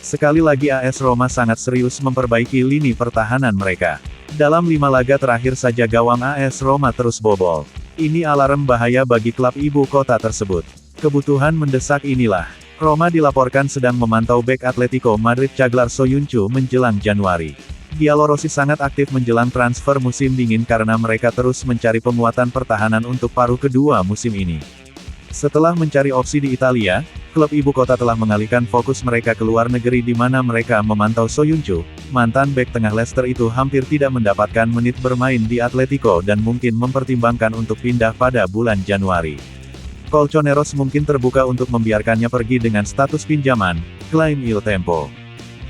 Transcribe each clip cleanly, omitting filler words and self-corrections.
Sekali lagi AS Roma sangat serius memperbaiki lini pertahanan mereka. Dalam 5 laga terakhir saja gawang AS Roma terus bobol. Ini alarm bahaya bagi klub ibu kota tersebut. Kebutuhan mendesak inilah. Roma dilaporkan sedang memantau bek Atletico Madrid Caglar Soyuncu menjelang Januari. Giallorossi sangat aktif menjelang transfer musim dingin karena mereka terus mencari penguatan pertahanan untuk paruh kedua musim ini. Setelah mencari opsi di Italia, klub ibu kota telah mengalihkan fokus mereka ke luar negeri di mana mereka memantau Soyuncu. Mantan bek tengah Leicester itu hampir tidak mendapatkan menit bermain di Atletico dan mungkin mempertimbangkan untuk pindah pada bulan Januari. Colchoneros mungkin terbuka untuk membiarkannya pergi dengan status pinjaman, klaim Il Tempo.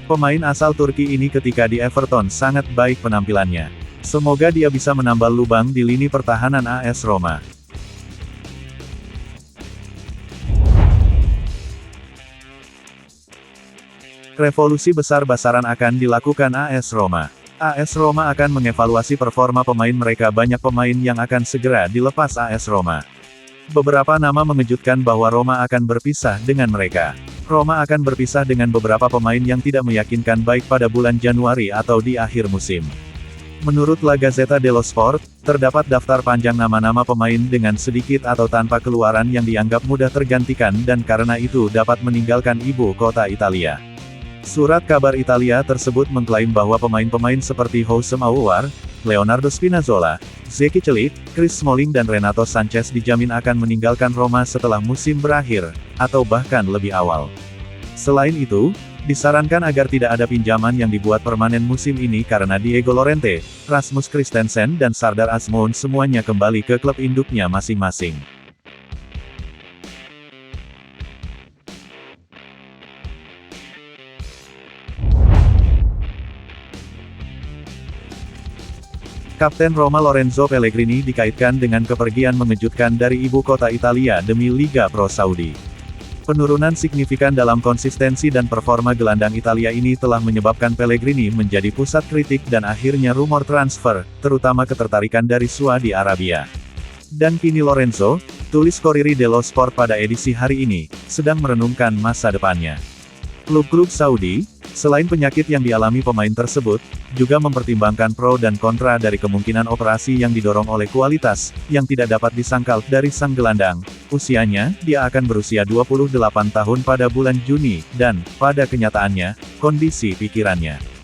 Pemain asal Turki ini ketika di Everton sangat baik penampilannya. Semoga dia bisa menambal lubang di lini pertahanan AS Roma. Revolusi besar-besaran akan dilakukan AS Roma. AS Roma akan mengevaluasi performa pemain mereka. Banyak pemain yang akan segera dilepas AS Roma. Beberapa nama mengejutkan bahwa Roma akan berpisah dengan mereka. Roma akan berpisah dengan beberapa pemain yang tidak meyakinkan baik pada bulan Januari atau di akhir musim. Menurut La Gazzetta dello Sport, terdapat daftar panjang nama-nama pemain dengan sedikit atau tanpa keluaran yang dianggap mudah tergantikan dan karena itu dapat meninggalkan ibu kota Italia. Surat kabar Italia tersebut mengklaim bahwa pemain-pemain seperti Houssem Aouar, Leonardo Spinazzola, Zeki Celik, Chris Smalling dan Renato Sanchez dijamin akan meninggalkan Roma setelah musim berakhir, atau bahkan lebih awal. Selain itu, disarankan agar tidak ada pinjaman yang dibuat permanen musim ini karena Diego Llorente, Rasmus Christensen dan Sardar Azmoun semuanya kembali ke klub induknya masing-masing. Kapten Roma Lorenzo Pellegrini dikaitkan dengan kepergian mengejutkan dari ibu kota Italia demi Liga Pro Saudi. Penurunan signifikan dalam konsistensi dan performa gelandang Italia ini telah menyebabkan Pellegrini menjadi pusat kritik dan akhirnya rumor transfer, terutama ketertarikan dari Saudi Arabia. Dan kini Lorenzo, tulis Corriere dello Sport pada edisi hari ini, sedang merenungkan masa depannya. Klub-klub Saudi, selain penyakit yang dialami pemain tersebut, juga mempertimbangkan pro dan kontra dari kemungkinan operasi yang didorong oleh kualitas, yang tidak dapat disangkal dari sang gelandang. Usianya, dia akan berusia 28 tahun pada bulan Juni, dan, pada kenyataannya, kondisi pikirannya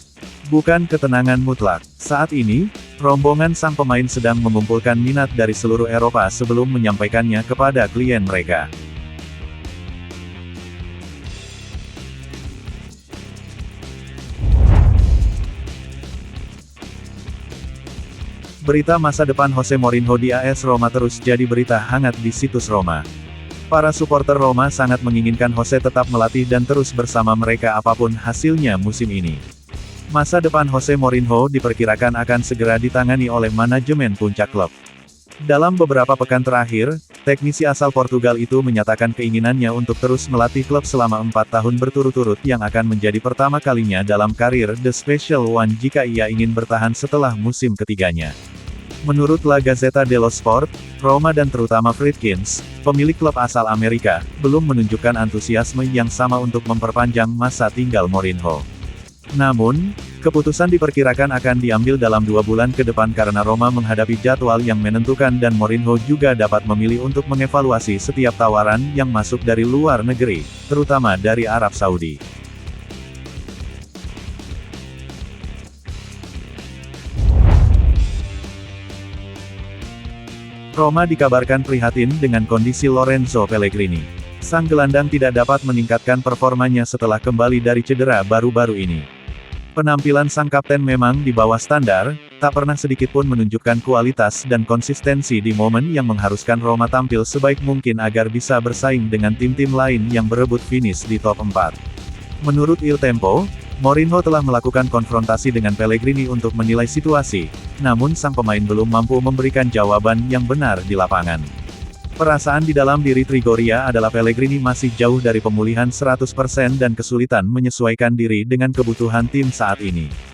bukan ketenangan mutlak. Saat ini, rombongan sang pemain sedang mengumpulkan minat dari seluruh Eropa sebelum menyampaikannya kepada klien mereka. Berita masa depan Jose Mourinho di AS Roma terus jadi berita hangat di situs Roma. Para supporter Roma sangat menginginkan Jose tetap melatih dan terus bersama mereka apapun hasilnya musim ini. Masa depan Jose Mourinho diperkirakan akan segera ditangani oleh manajemen puncak klub. Dalam beberapa pekan terakhir, teknisi asal Portugal itu menyatakan keinginannya untuk terus melatih klub selama 4 tahun berturut-turut yang akan menjadi pertama kalinya dalam karir The Special One jika ia ingin bertahan setelah musim ketiganya. Menurut La Gazzetta dello Sport, Roma dan terutama Friedkins, pemilik klub asal Amerika, belum menunjukkan antusiasme yang sama untuk memperpanjang masa tinggal Mourinho. Namun, keputusan diperkirakan akan diambil dalam 2 bulan ke depan karena Roma menghadapi jadwal yang menentukan dan Mourinho juga dapat memilih untuk mengevaluasi setiap tawaran yang masuk dari luar negeri, terutama dari Arab Saudi. Roma dikabarkan prihatin dengan kondisi Lorenzo Pellegrini. Sang gelandang tidak dapat meningkatkan performanya setelah kembali dari cedera baru-baru ini. Penampilan sang kapten memang di bawah standar, tak pernah sedikitpun menunjukkan kualitas dan konsistensi di momen yang mengharuskan Roma tampil sebaik mungkin agar bisa bersaing dengan tim-tim lain yang berebut finish di top 4. Menurut Il Tempo, Mourinho telah melakukan konfrontasi dengan Pellegrini untuk menilai situasi, namun sang pemain belum mampu memberikan jawaban yang benar di lapangan. Perasaan di dalam diri Trigoria adalah Pellegrini masih jauh dari pemulihan 100% dan kesulitan menyesuaikan diri dengan kebutuhan tim saat ini.